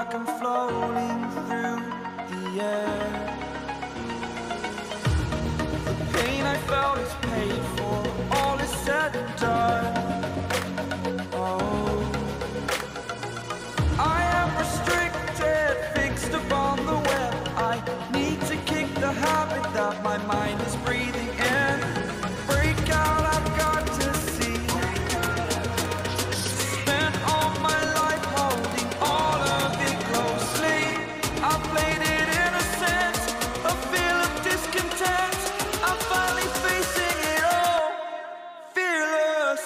like I'm floating through the air. The pain I felt is paid for, all is said and done. Oh, I am restricted, fixed upon the web. I need to kick the habit that my mind is breathing in. Break out, I've got to see. Spent all my life holding all of it closely. I played it innocent, a feel of discontent. I'm finally facing it all, fearless.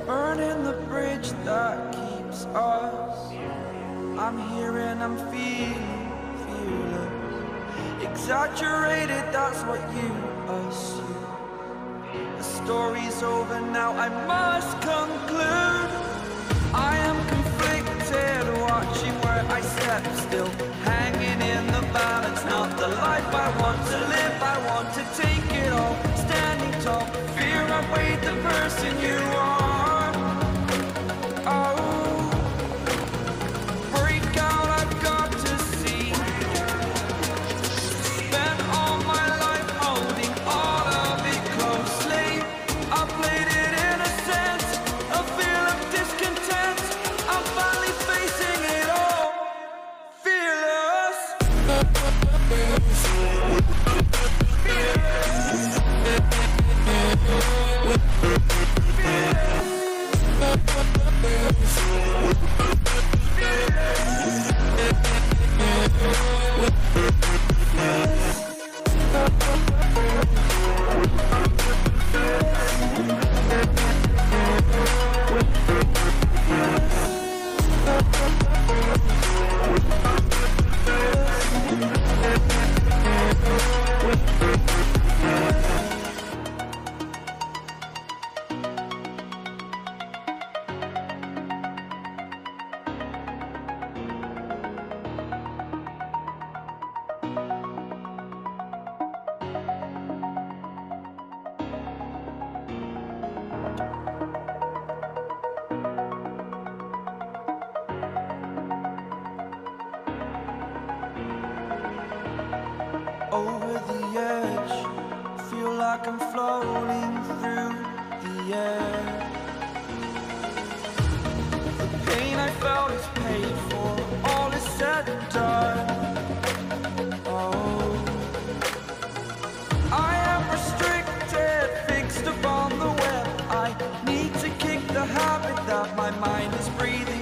Burning the bridge that keeps us. I'm here and I'm feeling fearless. Exaggerated, that's what you assume. The story's over now, I must conclude. I am conflicted, watching where I step still, hanging in the balance. Not the life I want to live, I want to take it all. Standing tall, fear I weighed the person you are. Oh, break out, I've got to see. Spent all my life holding all of it closely. I played it innocent, a feel of discontent. I'm finally facing it all, fearless. Over the edge, feel like I'm floating through the air. The pain I felt is paid for, all is said and done. Oh, I am restricted, fixed upon the web. I need to kick the habit that my mind is breathing.